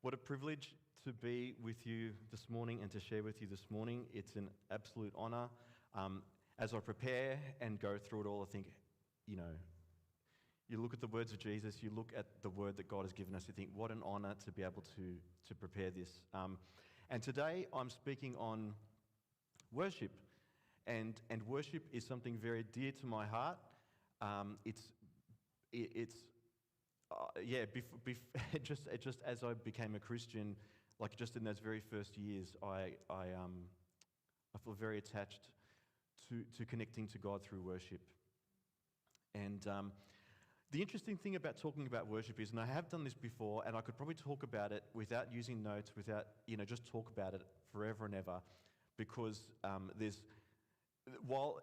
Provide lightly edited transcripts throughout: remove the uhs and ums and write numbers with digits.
What a privilege to be with you this morning and to share with you this morning. It's an absolute honour. As I prepare and go through it all, I think, you look at the words of Jesus, you look at the word that God has given us, you think, what an honour to be able to prepare this. And today I'm speaking on worship. And worship is something very dear to my heart. Just as I became a Christian, like just in those very first years, I feel very attached to connecting to God through worship. And the interesting thing about talking about worship is, and I have done this before, and I could probably talk about it without using notes, without, just talk about it forever and ever, because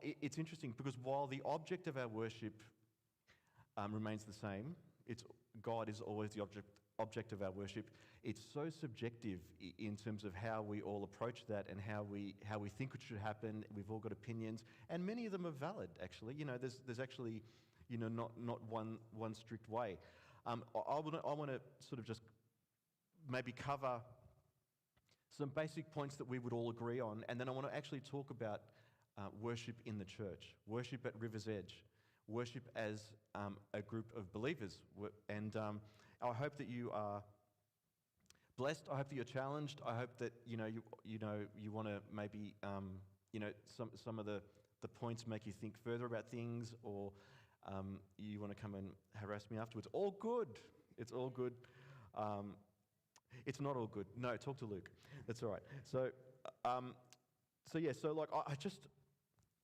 it's interesting, because while the object of our worship remains the same, God is always the object of our worship. It's so subjective in terms of how we all approach that and how we think it should happen. We've all got opinions, and many of them are valid. Actually, there's actually, not one strict way. I want to sort of just maybe cover some basic points that we would all agree on, and then I want to actually talk about worship in the church, worship at River's Edge. Worship as a group of believers, and I hope that you are blessed. I hope that you're challenged. I hope that you want to maybe some of the points make you think further about things, or you want to come and harass me afterwards. All good. It's all good. It's not all good. No, talk to Luke. That's all right.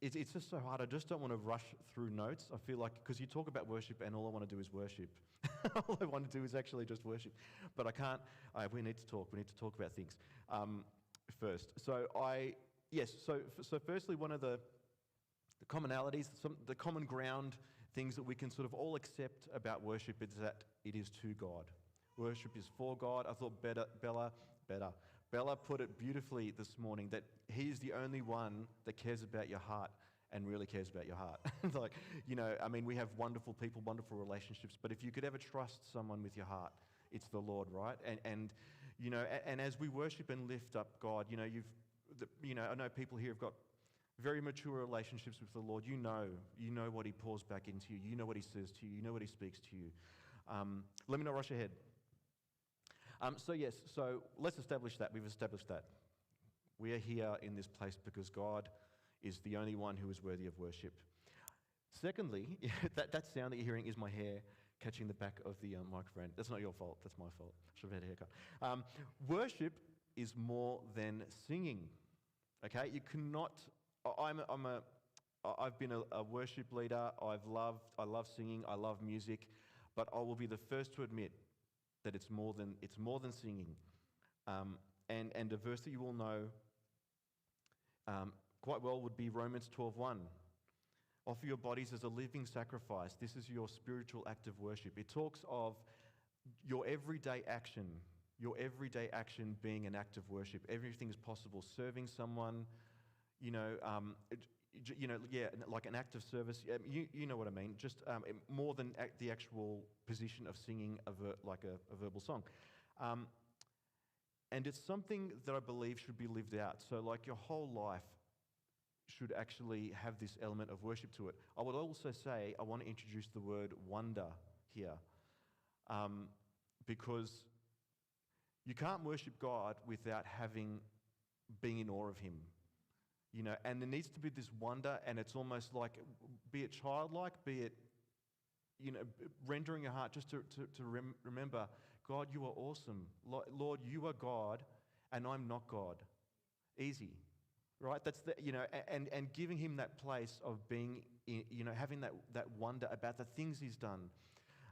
It's just so hard. I just don't want to rush through notes. I feel like, because you talk about worship and all I want to do is worship. All I want to do is actually just worship. But I can't. We need to talk. We need to talk about things first. So firstly, one of the commonalities, the common ground things that we can sort of all accept about worship is that it is to God. Worship is for God. I thought Bella put it beautifully this morning, that He's the only one that cares about your heart and really cares about your heart. We have wonderful people, wonderful relationships, but if you could ever trust someone with your heart, it's the Lord, right? And as we worship and lift up God, I know people here have got very mature relationships with the Lord. You know what He pours back into you. You know what He says to you. You know what He speaks to you. Let me not rush ahead. So let's establish that. We've established that. We are here in this place because God is the only one who is worthy of worship. Secondly, that sound that you're hearing is my hair catching the back of the microphone. That's not your fault. That's my fault. I should have had a haircut. Worship is more than singing. Okay, you cannot. I've been a worship leader. I love singing. I love music, but I will be the first to admit that it's more than singing. And a verse that you all know quite well would be Romans 12:1. Offer your bodies as a living sacrifice. This is your spiritual act of worship. It talks of your everyday action being an act of worship. Everything is possible. Serving someone, like an act of service. You know what I mean. Just more than the actual position of singing a verbal song. And it's something that I believe should be lived out. So like your whole life should actually have this element of worship to it. I would also say I want to introduce the word wonder here, because you can't worship God without being in awe of Him. And there needs to be this wonder, and it's almost like, be it childlike, be it, rendering your heart just to remember, God, you are awesome. Lord, you are God, and I'm not God. Easy, right? That's and giving Him that place of being, having that wonder about the things He's done.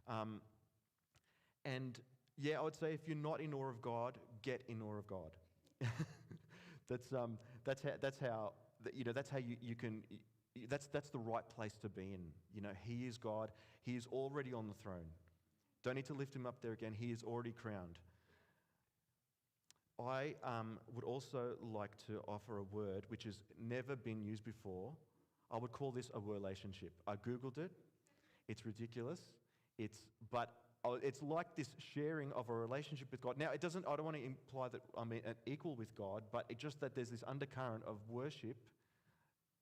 I would say if you're not in awe of God, get in awe of God. That's how you can. That's the right place to be in. He is God. He is already on the throne. Don't need to lift Him up there again. He is already crowned. I would also like to offer a word which has never been used before. I would call this a relationship. I googled it. It's ridiculous. But it's like this sharing of a relationship with God. Now, it doesn't. I don't want to imply that I'm equal with God, but it's just that there's this undercurrent of worship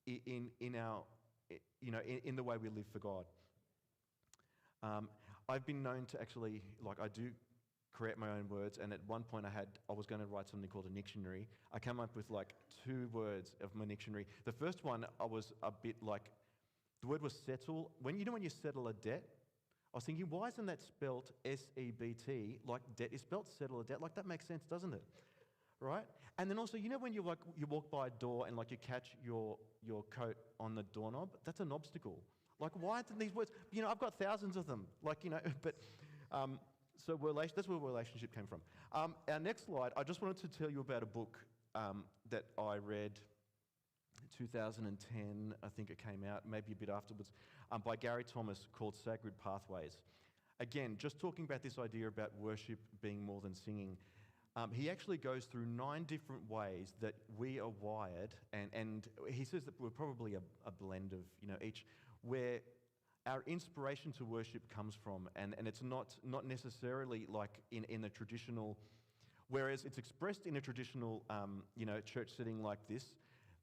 in our, in the way we live for God. I've been known to actually, I do create my own words, and at one point I was going to write something called a dictionary. I came up with 2 words of my dictionary. The first one, I was a bit the word was settle. When you settle a debt, I was thinking, why isn't that spelt S-E-B-T, like debt is spelt, settle a debt? That makes sense, doesn't it? Right? And then also, when you walk by a door and you catch your coat on the doorknob, that's an obstacle. Why aren't these words? I've got thousands of them. But so that's where relationship came from. Our next slide, I just wanted to tell you about a book that I read in 2010, I think it came out, maybe a bit afterwards, by Gary Thomas, called Sacred Pathways. Again, just talking about this idea about worship being more than singing. He actually goes through 9 different ways that we are wired, and he says that we're probably a blend of each, where our inspiration to worship comes from, and it's not necessarily in a traditional, whereas it's expressed in a traditional church setting like this.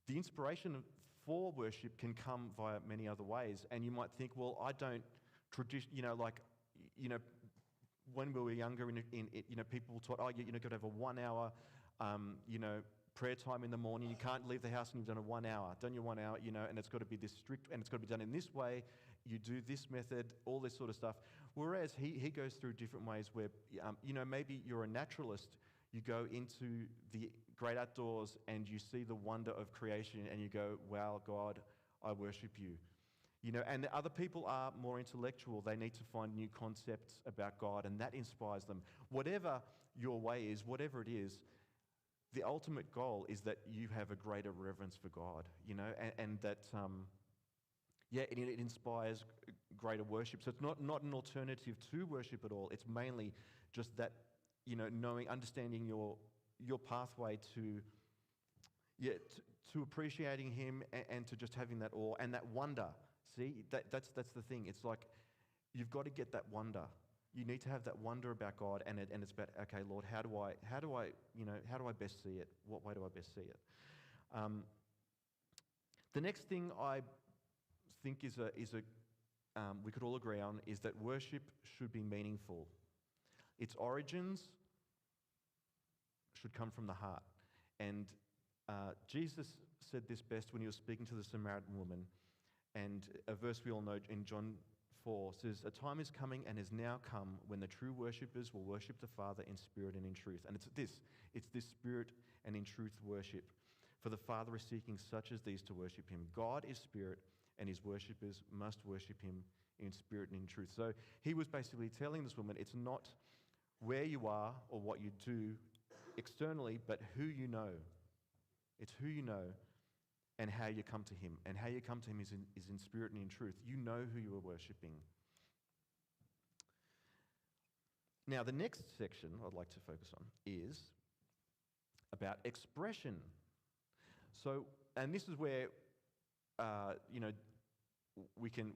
The inspiration for worship can come via many other ways, and you might think, well, I don't when we were younger, people taught, you've got to have a 1 hour, prayer time in the morning. You can't leave the house and you've done a 1 hour. Done your 1 hour, and it's got to be this strict, and it's got to be done in this way. You do this method, all this sort of stuff. Whereas he goes through different ways where, maybe you're a naturalist. You go into the great outdoors and you see the wonder of creation and you go, wow, God, I worship you. And other people are more intellectual. They need to find new concepts about God, and that inspires them. Whatever your way is, whatever it is, the ultimate goal is that you have a greater reverence for God, and that, it inspires greater worship. So it's not an alternative to worship at all. It's mainly just that, knowing, understanding your pathway to appreciating Him and to just having that awe and that wonder. See, that's the thing. It's you've got to get that wonder. You need to have that wonder about God, and it's about, okay, Lord, how do I best see it? What way do I best see it? The next thing I think we could all agree on is that worship should be meaningful. Its origins should come from the heart. And Jesus said this best when he was speaking to the Samaritan woman. And a verse we all know in John 4 says, "A time is coming and has now come when the true worshippers will worship the Father in spirit and in truth." And it's this spirit and in truth worship. For the Father is seeking such as these to worship Him. God is spirit, and His worshippers must worship Him in spirit and in truth. So he was basically telling this woman, it's not where you are or what you do externally, but who you know. It's who you know and how you come to Him. And how you come to Him is in spirit and in truth. You know who you are worshipping. Now, the next section I'd like to focus on is about expression. So, and this is where, we can,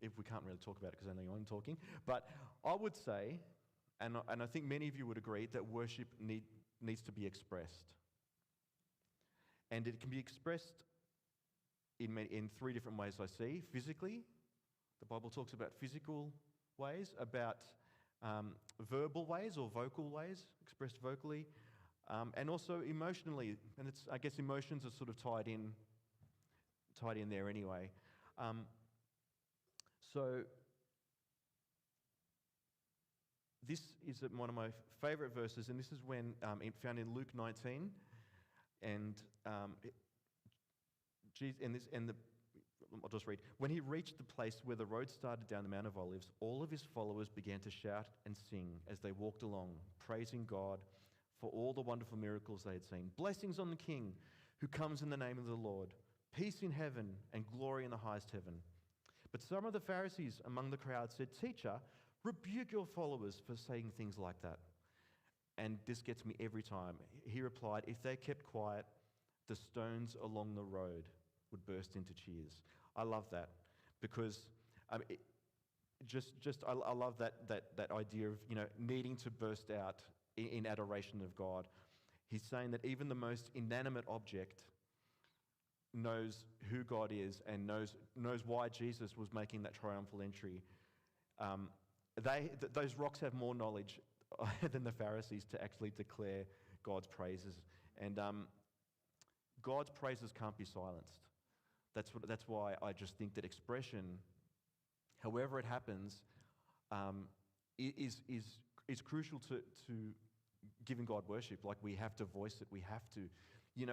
if we can't really talk about it because only I'm talking, but I would say, and I think many of you would agree, that worship needs to be expressed. And it can be expressed in 3 different ways I see. Physically, the Bible talks about physical ways, about verbal ways or vocal ways, expressed vocally, and also emotionally. And I guess emotions are sort of tied in there anyway. So this is one of my favorite verses, and this is when found in Luke 19. And I'll just read. When he reached the place where the road started down the Mount of Olives, all of his followers began to shout and sing as they walked along, praising God for all the wonderful miracles they had seen. Blessings on the King who comes in the name of the Lord. Peace in heaven and glory in the highest heaven. But some of the Pharisees among the crowd said, "Teacher, rebuke your followers for saying things like that." And this gets me every time. He replied, "If they kept quiet, the stones along the road would burst into cheers." I love that because I love that idea of, needing to burst out in adoration of God. He's saying that even the most inanimate object knows who God is and knows why Jesus was making that triumphal entry. Those rocks have more knowledge than the Pharisees to actually declare God's praises. And God's praises can't be silenced. That's why I just think that expression, however it happens, is crucial to giving God worship. Like, we have to voice it. We have to,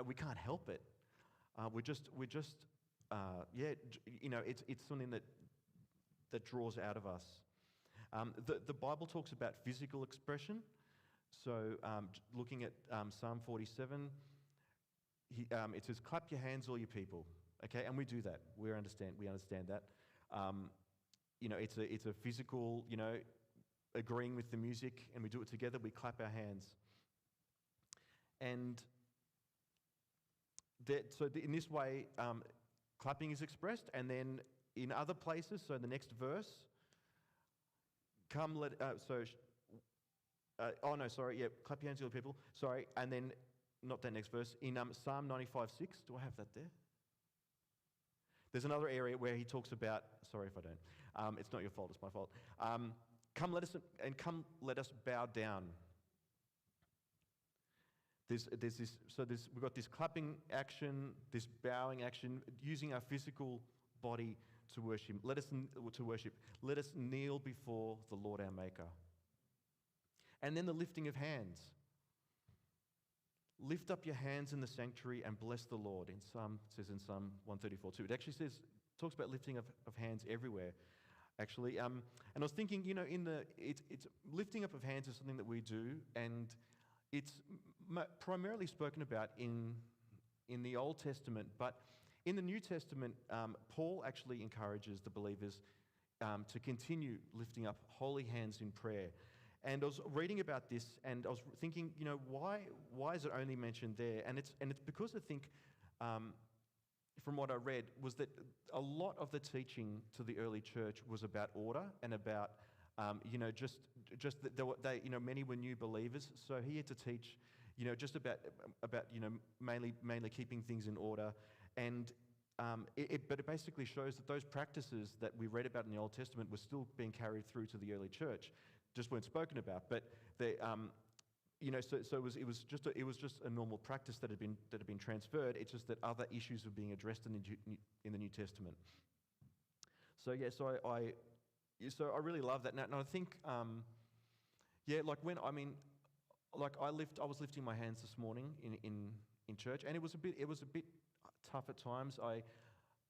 we can't help it. It's something that draws out of us. The Bible talks about physical expression. So looking at Psalm 47, it says, "Clap your hands, all you people." Okay, and we do that. We understand that. It's a physical, agreeing with the music, and we do it together. We clap our hands, and in this way, clapping is expressed. And then in other places, so the next verse, clap your hands, all people. Sorry, and then not that next verse in Psalm 95:6. Do I have that there? There's another area where he talks about. Sorry if I don't. It's not your fault. It's my fault. Come, let us bow down. We've got this clapping action, this bowing action, using our physical body to worship. Let us kneel before the Lord our Maker. And then the lifting of hands. Lift up your hands in the sanctuary and bless the Lord. It says in Psalm 134:2. It actually talks about lifting of hands everywhere, actually. And I was thinking, it's lifting up of hands is something that we do, and it's primarily spoken about in the Old Testament. But in the New Testament, Paul actually encourages the believers to continue lifting up holy hands in prayer. And I was reading about this, and I was thinking, why is it only mentioned there? And it's because I think, from what I read, was that a lot of the teaching to the early church was about order and about, just that many were new believers. So he had to teach, just about mainly keeping things in order, and but it basically shows that those practices that we read about in the Old Testament were still being carried through to the early church. Just weren't spoken about, but they, so it was just a normal practice that had been transferred. It's just that other issues were being addressed in the New Testament. So I really love that. Now, and I think, I was lifting my hands this morning in church, and it was a bit tough at times.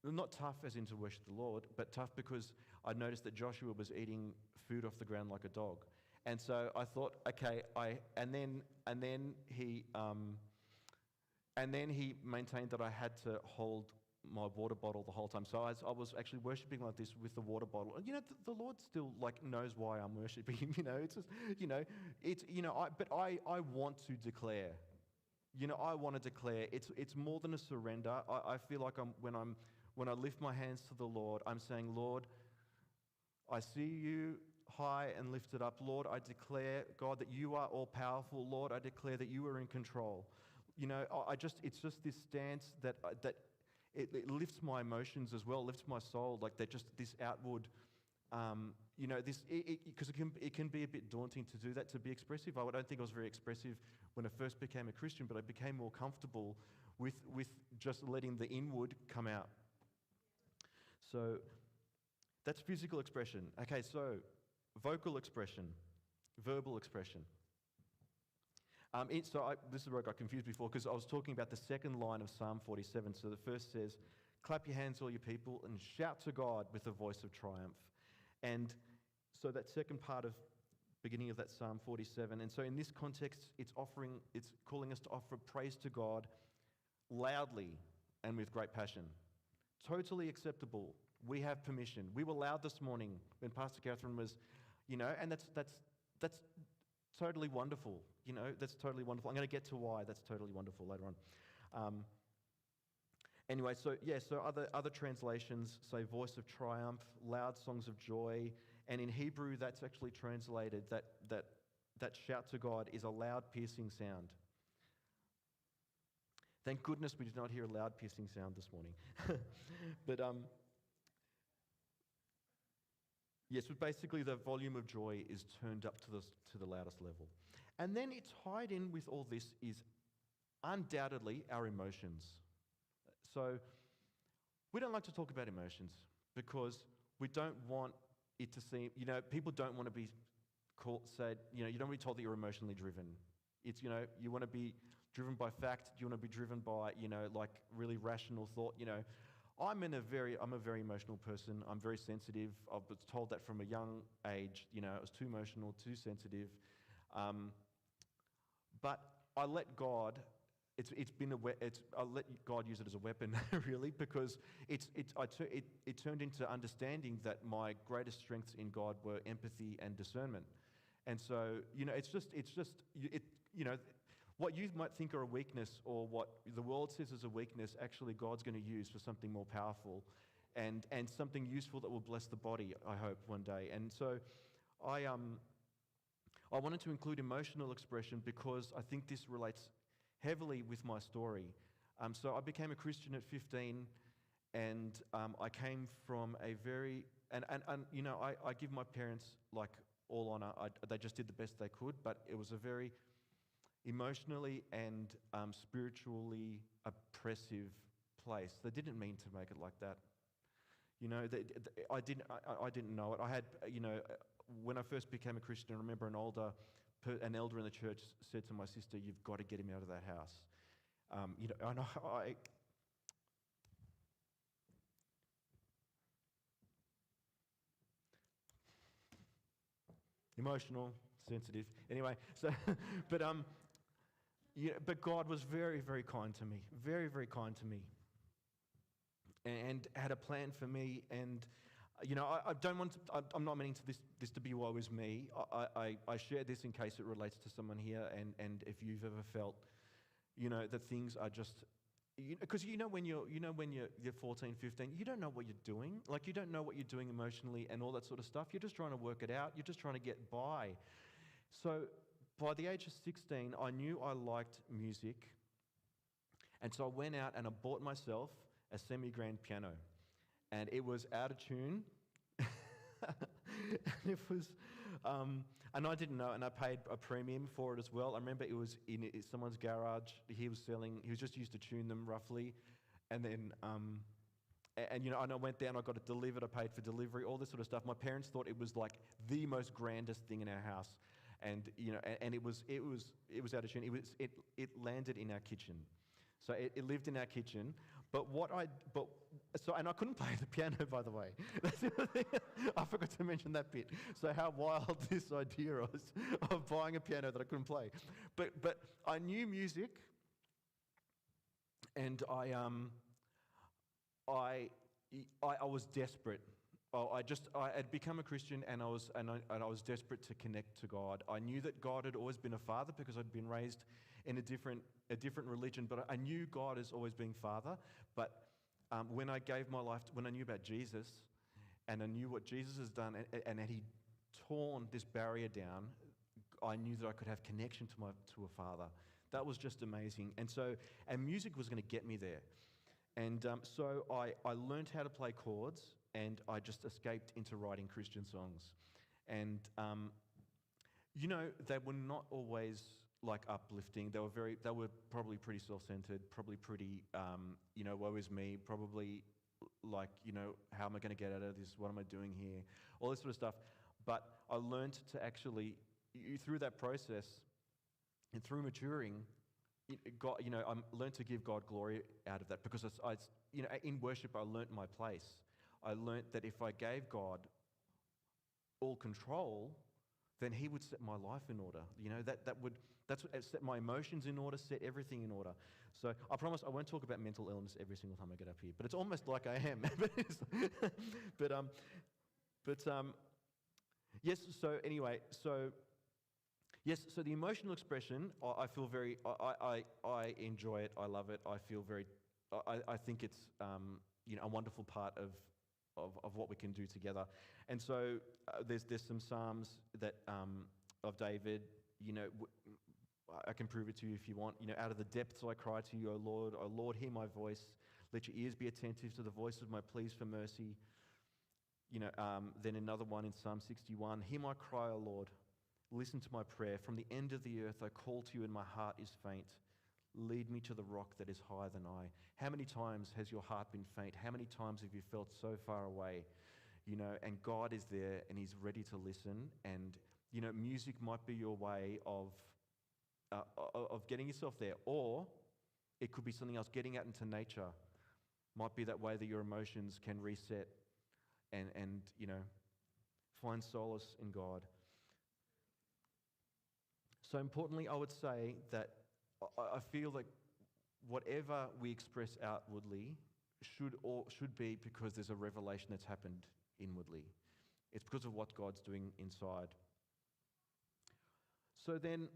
Not tough as in to worship the Lord, but tough because I noticed that Joshua was eating food off the ground like a dog. And so I thought, okay, and then he maintained that I had to hold my water bottle the whole time. So I was actually worshiping like this with the water bottle. And the Lord still knows why I'm worshiping him. It's just, but I want to declare. I want to declare. It's more than a surrender. I feel like when I lift my hands to the Lord, I'm saying, Lord, I see you high and lifted up. Lord, I declare, God, that you are all powerful. Lord, I declare that you are in control. It's just this stance that it lifts my emotions as well, lifts my soul, like that, just this outward, because it can be a bit daunting to do that, to be expressive. I don't think I was very expressive when I first became a Christian, but I became more comfortable with just letting the inward come out. So that's physical expression. Okay, so vocal expression, verbal expression. This is where I got confused before, because I was talking about the second line of Psalm 47. So the first says, "Clap your hands, all you people, and shout to God with a voice of triumph." And so that second part of beginning of that Psalm 47. And so in this context, it's calling us to offer praise to God loudly and with great passion. Totally acceptable. We have permission. We were loud this morning when Pastor Catherine was, and that's totally wonderful. That's totally wonderful. I'm going to get to why that's totally wonderful later on. Anyway, so other translations say voice of triumph, loud songs of joy, And in Hebrew, that's actually translated, that shout to God is a loud, piercing sound. Thank goodness we did not hear a loud, piercing sound this morning. But yes, but basically the volume of joy is turned up to the loudest level. And then it's tied in with all this is undoubtedly our emotions. So we don't like to talk about emotions because we don't want it to seem, people don't want to be said, you don't want to be told that you're emotionally driven. It's, you want to be driven by fact. You want to be driven by, like really rational thought. I'm a very emotional person. I'm very sensitive. I was told that from a young age. I was too emotional, too sensitive. But I let God. I let God use it as a weapon, really, because it turned into understanding that my greatest strengths in God were empathy and discernment. And so, what you might think are a weakness or what the world says is a weakness, actually God's going to use for something more powerful and something useful that will bless the body, I hope, one day. And so I wanted to include emotional expression because I think this relates heavily with my story. So I became a Christian at 15, and I came from a very, I give my parents like all honor. They just did the best they could, but it was a very emotionally and spiritually oppressive place. They didn't mean to make it like that. I didn't know it. I had, when I first became a Christian, I remember an elder in the church said to my sister, "You've got to get him out of that house." And I emotional, sensitive. Anyway, so but God was very, very kind to me, very, very kind to me, and had a plan for me. And I don't want to. I'm not meaning this to be woe is me. I share this in case it relates to someone here, and if you've ever felt, that things are just. Because when you're 14, 15, you don't know what you're doing. Like, you don't know what you're doing emotionally and all that sort of stuff. You're just trying to work it out. You're just trying to get by. So by the age of 16, I knew I liked music. And so I went out and I bought myself a semi-grand piano. And it was out of tune. And it was, and I didn't know, and I paid a premium for it as well. I remember it was in someone's garage. He was just used to tune them roughly. And then, and I went down, I got it delivered, I paid for delivery, all this sort of stuff. My parents thought it was like the most grandest thing in our house. And, and it was out of tune. It landed in our kitchen. So it lived in our kitchen. And I couldn't play the piano, by the way. That's the other thing. I forgot to mention that bit. So how wild this idea was of buying a piano that I couldn't play. But I knew music, and I was desperate. I had become a Christian, and I was desperate to connect to God. I knew that God had always been a father because I'd been raised in a different religion, but I knew God as always being Father. But when I gave my life, when I knew about Jesus, and I knew what Jesus has done, and had He torn this barrier down, I knew that I could have connection to a Father. That was just amazing. And music was going to get me there. And so I learned how to play chords, and I just escaped into writing Christian songs. And they were not always like uplifting. They were probably pretty self-centered, probably pretty, woe is me, probably like, how am I going to get out of this? What am I doing here? All this sort of stuff. But I learned to actually, through that process and through maturing, God, I learned to give God glory out of that, because in worship I learnt my place. I learnt that if I gave God all control, then He would set my life in order. That's what set my emotions in order, set everything in order. So I promise I won't talk about mental illness every single time I get up here, but it's almost like I am. Yes. So anyway, yes. So the emotional expression, I feel very. I enjoy it. I love it. I feel very. I think it's a wonderful part of of what we can do together. And so there's some Psalms that of David, I can prove it to you if you want. Out of the depths I cry to you, O Lord. O Lord, hear my voice. Let your ears be attentive to the voice of my pleas for mercy. Then another one in Psalm 61. Hear my cry, O Lord. Listen to my prayer. From the end of the earth I call to you and my heart is faint. Lead me to the rock that is higher than I. How many times has your heart been faint? How many times have you felt so far away? And God is there and he's ready to listen. And, music might be your way of getting yourself there. Or it could be something else. Getting out into nature might be that way that your emotions can reset and find solace in God. So importantly, I would say that I feel that whatever we express outwardly should be because there's a revelation that's happened inwardly. It's because of what God's doing inside. So then,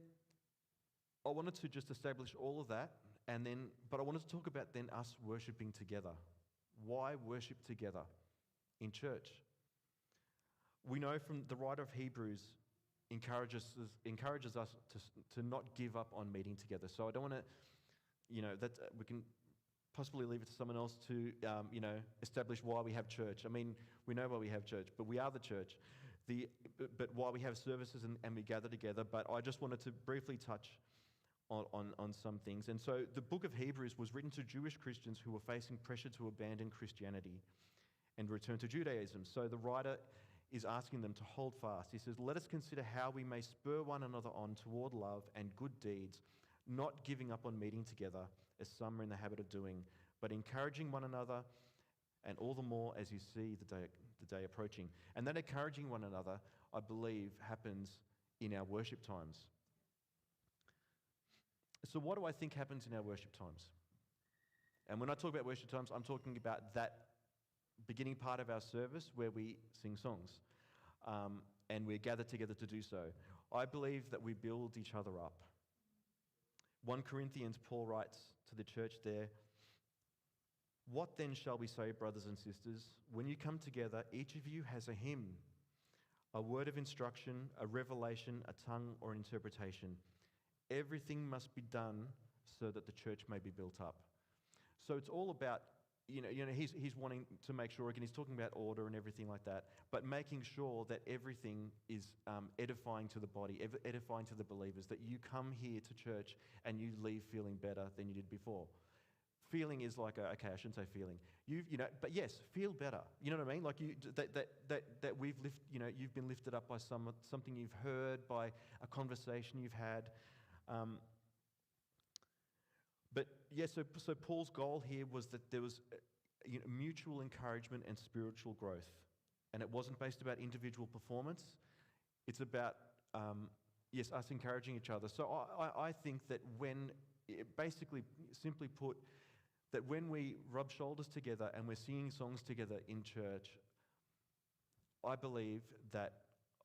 I wanted to just establish all of that, but I wanted to talk about then us worshipping together. Why worship together in church? We know from the writer of Hebrews encourages us to not give up on meeting together. So I don't want to, that we can possibly leave it to someone else to, establish why we have church. I mean, we know why we have church, but we are the church. But why we have services and we gather together. But I just wanted to briefly touch on some things. And so the book of Hebrews was written to Jewish Christians who were facing pressure to abandon Christianity and return to Judaism. So the writer is asking them to hold fast. He says, let us consider how we may spur one another on toward love and good deeds, not giving up on meeting together, as some are in the habit of doing, but encouraging one another, and all the more as you see the day approaching. And that encouraging one another, I believe, happens in our worship times. So what do I think happens in our worship times? And when I talk about worship times, I'm talking about that beginning part of our service where we sing songs and we're gathered together to do so. I believe that we build each other up. 1 Corinthians, Paul writes to the church there, what then shall we say, brothers and sisters? When you come together, each of you has a hymn, a word of instruction, a revelation, a tongue, or an interpretation. Everything must be done so that the church may be built up. So it's all about, he's wanting to make sure, again, he's talking about order and everything like that, but making sure that everything is edifying to the body, edifying to the believers, that you come here to church and you leave feeling better than you did before. Feeling is like, okay, I shouldn't say feeling. But yes, feel better. You know what I mean? Like that you've been lifted up by something you've heard, by a conversation you've had. But yes, so Paul's goal here was that there was mutual encouragement and spiritual growth. And it wasn't based about individual performance. It's about, us encouraging each other. So I think that basically, simply put, that when we rub shoulders together and we're singing songs together in church, I believe that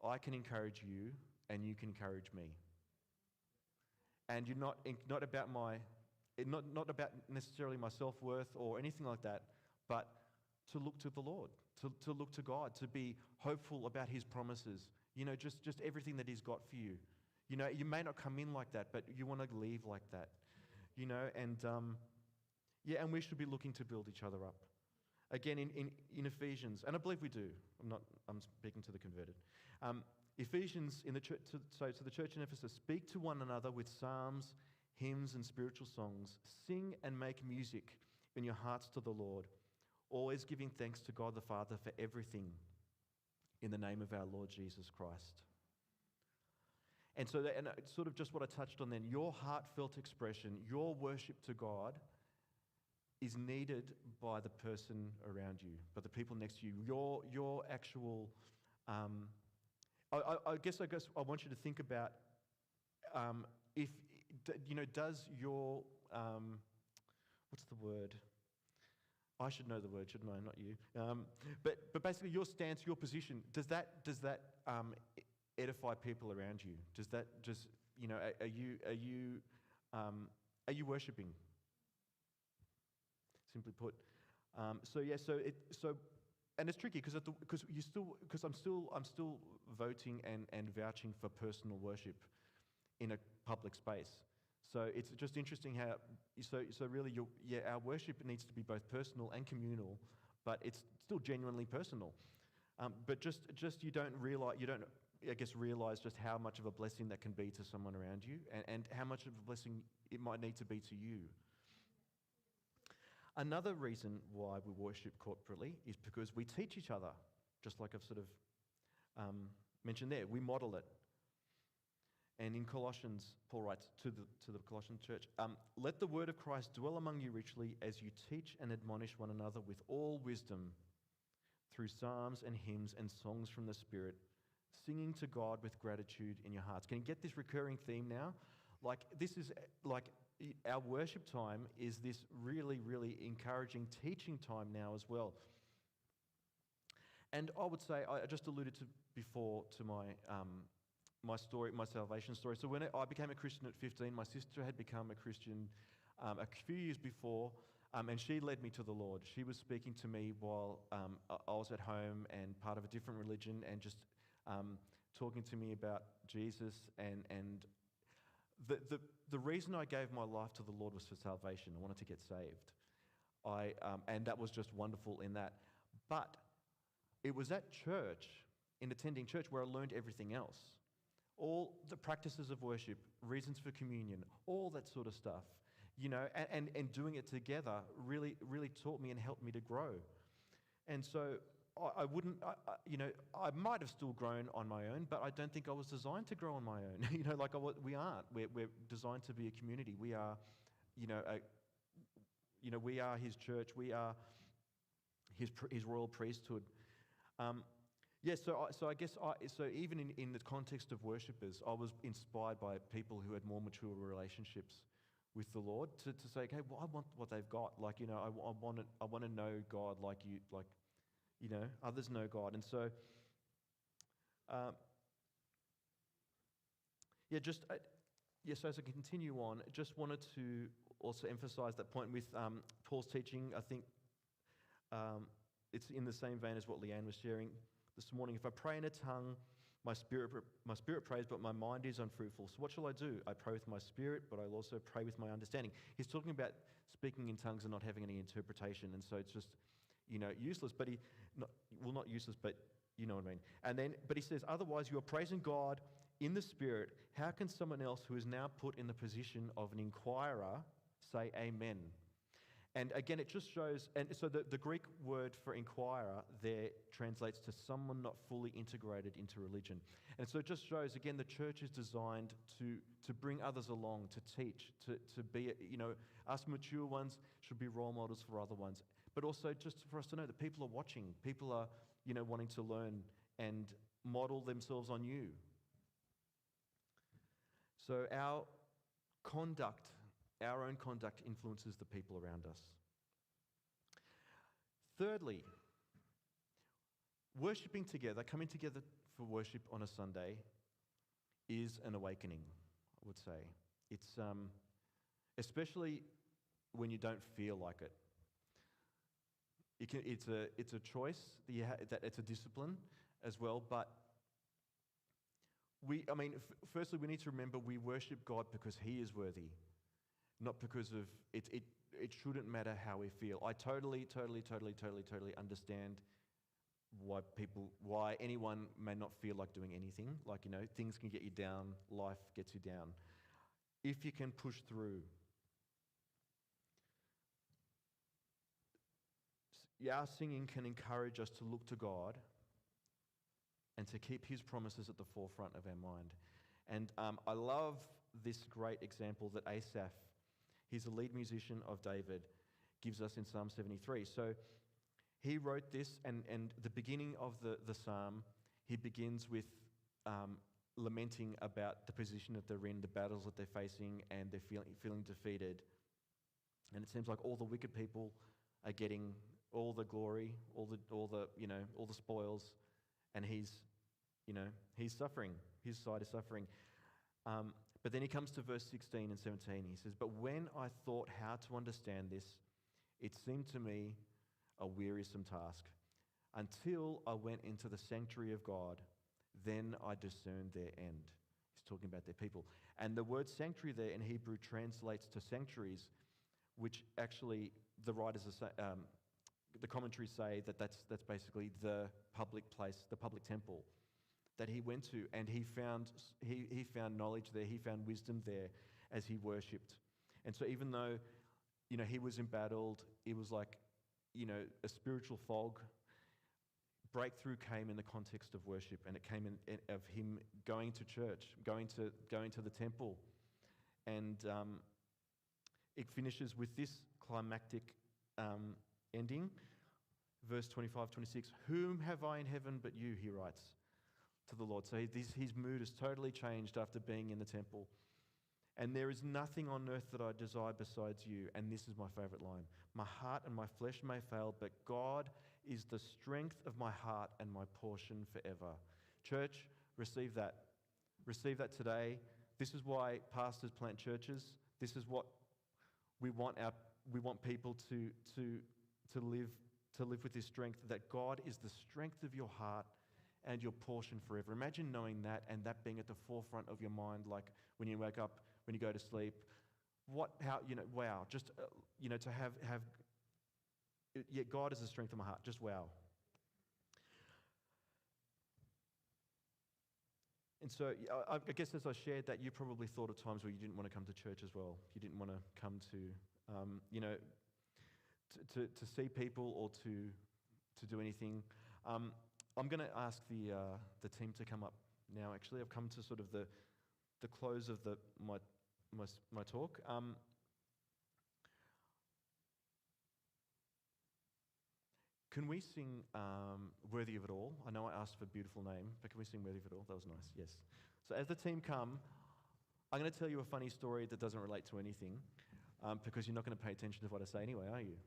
I can encourage you and you can encourage me. And you're not about not about necessarily my self-worth or anything like that, but to look to the Lord, to look to God, to be hopeful about his promises, just everything that he's got for you. You may not come in like that, but you want to leave like that, and we should be looking to build each other up. Again, in Ephesians, and I believe we do. I'm speaking to the converted. Ephesians in the church, to the church in Ephesus, speak to one another with psalms, hymns, and spiritual songs. Sing and make music in your hearts to the Lord, always giving thanks to God the Father for everything in the name of our Lord Jesus Christ. And so, and sort of just what I touched on then, your heartfelt expression, your worship to God is needed by the person around you, by the people next to you. Your actual, I guess I want you to think about if, does your, what's the word? I should know the word, shouldn't I? Not you. But basically your stance, your position, does that edify people around you? Does that just, are you worshipping? Simply put. So and it's tricky because I'm still voting and vouching for personal worship in a public space. So it's just interesting how really our worship needs to be both personal and communal, but it's still genuinely personal. But just you don't realize just how much of a blessing that can be to someone around you, and how much of a blessing it might need to be to you. Another reason why we worship corporately is because we teach each other, just like I've sort of mentioned there. We model it. And in Colossians, Paul writes to the Colossian church, let the word of Christ dwell among you richly as you teach and admonish one another with all wisdom through psalms and hymns and songs from the Spirit, singing to God with gratitude in your hearts. Can you get this recurring theme now? This is our worship time is this really, really encouraging teaching time now as well. And I would say, I just alluded to before to my story, my salvation story. So when I became a Christian at 15, my sister had become a Christian a few years before, and she led me to the Lord. She was speaking to me while I was at home and part of a different religion, and just talking to me about Jesus. And the reason I gave my life to the Lord was for salvation. I wanted to get saved. And that was just wonderful in that. But it was at church, in attending church, where I learned everything else. All the practices of worship, reasons for communion, all that sort of stuff, and doing it together really, really taught me and helped me to grow. And so I might have still grown on my own, but I don't think I was designed to grow on my own. We aren't. We're designed to be a community. We are, we are His church. We are His royal priesthood. So I guess even in the context of worshippers, I was inspired by people who had more mature relationships with the Lord to say, okay, well, I want what they've got. I want to know God like others know God. And so, so as I continue on, just wanted to also emphasize that point with Paul's teaching. I think it's in the same vein as what Leanne was sharing this morning. If I pray in a tongue, my spirit prays, but my mind is unfruitful. So what shall I do? I pray with my spirit, but I'll also pray with my understanding. He's talking about speaking in tongues and not having any interpretation, and so it's just, useless. But not useless, but you know what I mean. And then, but he says, otherwise you are praising God in the Spirit. How can someone else who is now put in the position of an inquirer say amen? And again, it just shows, and so the Greek word for inquirer there translates to someone not fully integrated into religion. And so it just shows, again, the church is designed to bring others along, to teach, to be, us mature ones should be role models for other ones. But also just for us to know that people are watching, people are, wanting to learn and model themselves on you. So our own conduct influences the people around us. Thirdly, worshipping together, coming together for worship on a Sunday is an awakening, I would say. It's especially when you don't feel like it. It's a choice that it's a discipline as well, but firstly we need to remember we worship God because He is worthy, not because of it. It shouldn't matter how we feel. I totally understand why anyone may not feel like doing anything. Things can get you down, life gets you down. If you can push through. Our singing can encourage us to look to God and to keep His promises at the forefront of our mind. And I love this great example that Asaph, he's the lead musician of David, gives us in Psalm 73. So he wrote this, and the beginning of the psalm, he begins with lamenting about the position that they're in, the battles that they're facing, and they're feeling defeated. And it seems like all the wicked people are getting all the glory, all the spoils, and he's suffering. His side is suffering. But then he comes to verse 16 and 17. He says, "But when I thought how to understand this, it seemed to me a wearisome task. until I went into the sanctuary of God. Then I discerned their end. He's talking about their people. And the word sanctuary there in Hebrew translates to sanctuaries, which actually the writers are the commentaries say that that's basically the public place, the public temple that he went to, and he found knowledge there, he found wisdom there as he worshipped. And so even though, he was embattled, it was like, a spiritual fog, breakthrough came in the context of worship, and it came in of him going to church, going to the temple. And it finishes with this climactic ending, verse 25, 26. Whom have I in heaven but you, he writes to the Lord. So his mood has totally changed after being in the temple. And there is nothing on earth that I desire besides you. And this is my favorite line. My heart and my flesh may fail, but God is the strength of my heart and my portion forever. Church, receive that. Receive that today. This is why pastors plant churches. This is what we want people to live with this strength, that God is the strength of your heart and your portion forever. Imagine knowing that, and that being at the forefront of your mind, like when you wake up, when you go to sleep. Wow, just to have God is the strength of my heart. Just wow. And so I guess as I shared that, you probably thought of times where you didn't want to come to church as well. You didn't want to come to see people or to do anything. I'm going to ask the team to come up now. Actually, I've come to sort of the close of my talk. Can we sing Worthy of It All? I know I asked for a beautiful name, but can we sing Worthy of It All? That was nice, yes. So as the team come, I'm going to tell you a funny story that doesn't relate to anything, because you're not going to pay attention to what I say anyway, are you?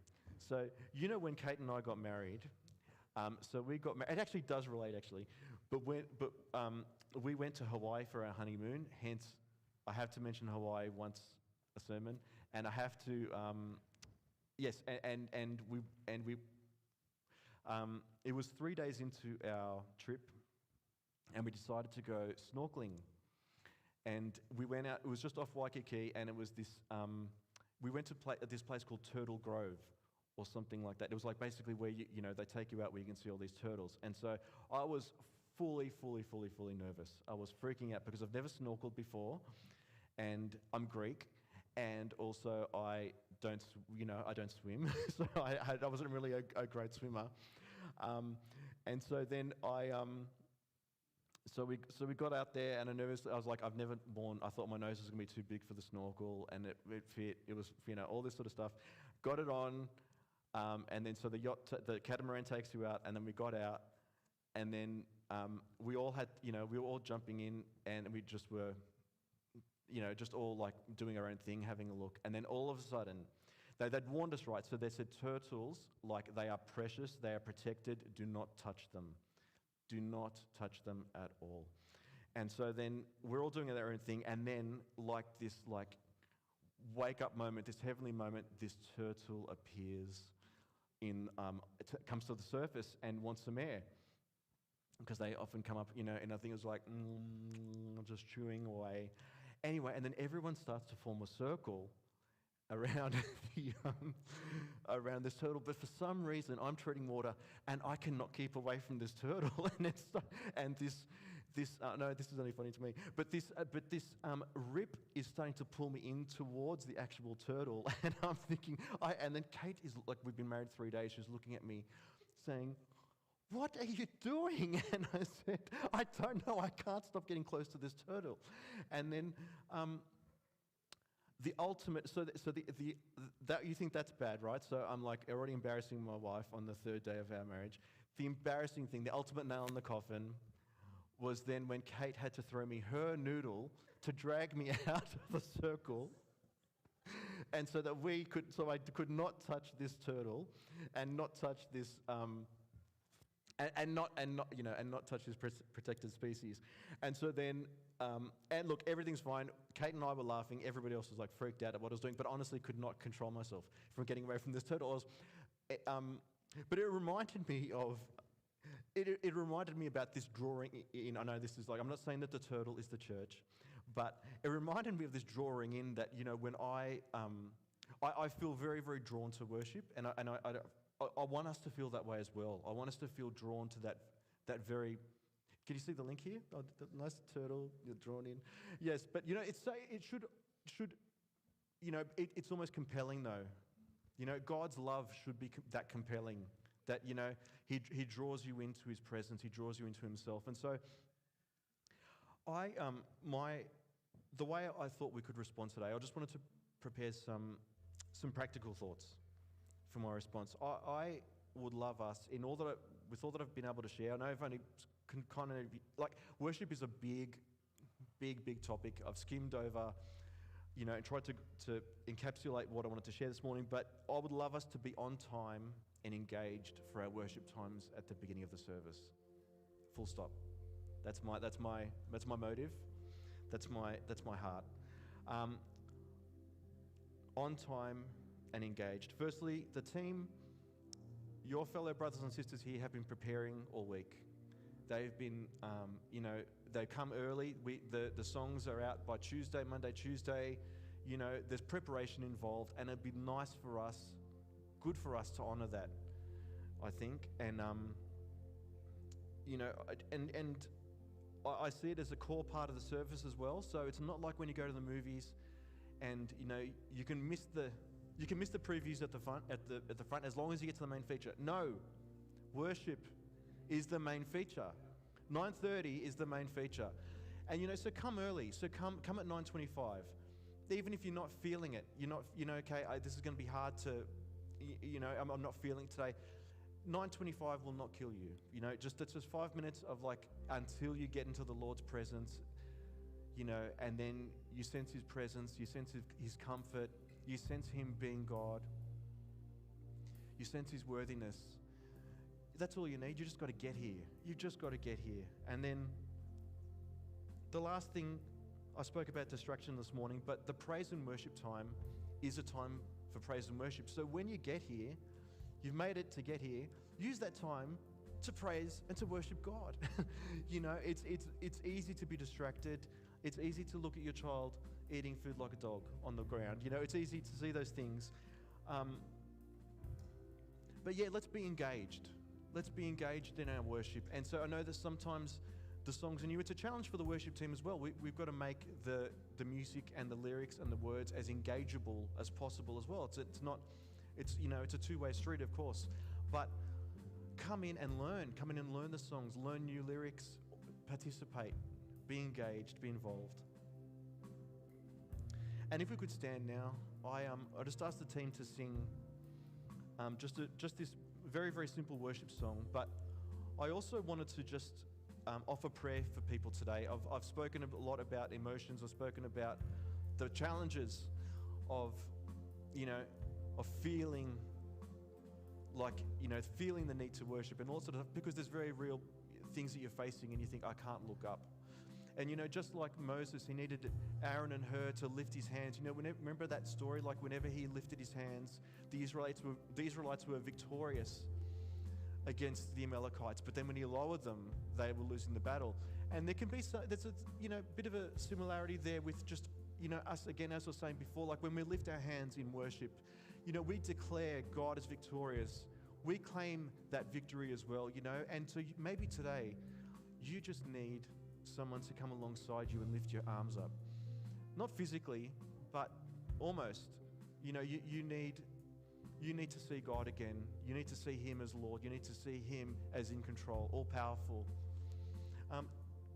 So, when Kate and I got married, so we got married. It actually does relate, actually. But we went to Hawaii for our honeymoon. Hence, I have to mention Hawaii once a sermon, and I have to. Yes, and we. It was 3 days into our trip, and we decided to go snorkeling. And we went out. It was just off Waikiki, and it was this. We went to this place called Turtle Grove, or something like that. It was like basically where they take you out where you can see all these turtles. And so I was fully nervous. I was freaking out because I've never snorkeled before, and I'm Greek, and also I don't swim, so I wasn't really a great swimmer. And so then so we got out there, and I was like, I've never worn. I thought my nose was gonna be too big for the snorkel, and it fit. It was all this sort of stuff. Got it on. And then so the catamaran takes you out, and then we got out, and then we all had, we were all jumping in, and we just were, just all like doing our own thing, having a look. And then all of a sudden, they'd warned us, right? So they said turtles, like, they are precious, they are protected, do not touch them. Do not touch them at all. And so then we're all doing our own thing, and then this wake up moment, this heavenly moment, this turtle appears comes to the surface and wants some air, because they often come up, and I think it was like just chewing away. Anyway, and then everyone starts to form a circle around around this turtle, but for some reason I'm treading water and I cannot keep away from this turtle, and this is only funny to me, but this rip is starting to pull me in towards the actual turtle, and I'm thinking, and then Kate is like, we've been married 3 days, she's looking at me saying, "What are you doing?" And I said, "I don't know, I can't stop getting close to this turtle." And then the ultimate, that you think that's bad, right? So I'm like already embarrassing my wife on the 3rd day of our marriage. The embarrassing thing, the ultimate nail in the coffin, was then when Kate had to throw me her noodle to drag me out of the circle, and so that I could not touch this turtle, and not touch this, and not touch this protected species. And so then, and look, everything's fine. Kate and I were laughing. Everybody else was like freaked out at what I was doing, but honestly could not control myself from getting away from this turtle. But it reminded me of It reminded me about this drawing in, I know this is like, I'm not saying that the turtle is the church, but it reminded me of this drawing in that, when I feel very, very drawn to worship, and I want us to feel that way as well. I want us to feel drawn to that very. Can you see the link here? Oh, the nice turtle you're drawn in. Yes, but it should it's almost compelling though. God's love should be that compelling. That he draws you into his presence. He draws you into himself, and so the way I thought we could respond today, I just wanted to prepare some practical thoughts for my response. I would love us, with all that I've been able to share, I know I've only kind of, like, worship is a big topic. I've skimmed over, and tried to encapsulate what I wanted to share this morning, but I would love us to be on time and engaged for our worship times at the beginning of the service. Full stop. That's my motive. That's my heart. On time and engaged. Firstly, the team, your fellow brothers and sisters here have been preparing all week. They've been, they come early. The songs are out by Tuesday, Monday, Tuesday. There's preparation involved, and it'd be nice for us, good for us to honour that, I think. And, I see it as a core part of the service as well. So it's not like when you go to the movies and, you can miss the previews at the front as long as you get to the main feature. No, worship is the main feature. 9:30 is the main feature. And so come early. So come at 9:25. Even if you're not feeling it, you're not, okay, this is going to be hard to, I'm not feeling it today. 9:25 will not kill you. It's just 5 minutes of until you get into the Lord's presence, and then you sense his presence, you sense his comfort, you sense him being God, you sense his worthiness. That's all you need. You just got to get here. You've just got to get here. And then the last thing, I spoke about distraction this morning, but the praise and worship time is a time for praise and worship. So when you get here, you've made it to get here, use that time to praise and to worship God. It's easy to be distracted. It's easy to look at your child eating food like a dog on the ground. It's easy to see those things. But yeah, let's be engaged. Let's be engaged in our worship. And so I know that sometimes the songs are new. It's a challenge for the worship team as well. We've got to make the music and the lyrics and the words as engageable as possible as well. It's a two-way street, of course. But come in and learn the songs, learn new lyrics, participate, be engaged, be involved. And if we could stand now, I just asked the team to sing just this very, very simple worship song. But I also wanted to just offer prayer for people today. I've spoken a lot about emotions. I've spoken about the challenges of feeling feeling the need to worship, and also because there's very real things that you're facing and you think, I can't look up. And just like Moses, he needed Aaron and Hur to lift his hands. Remember that story? Like whenever he lifted his hands, the Israelites were victorious against the Amalekites. But then when he lowered them, they were losing the battle. And there can be there's a bit of a similarity there with just us, again, as I was saying before. Like when we lift our hands in worship, we declare God is victorious. We claim that victory as well. And so maybe today you just need someone to come alongside you and lift your arms up. Not physically, but almost. You need to see God again. You need to see him as Lord. You need to see him as in control, all powerful.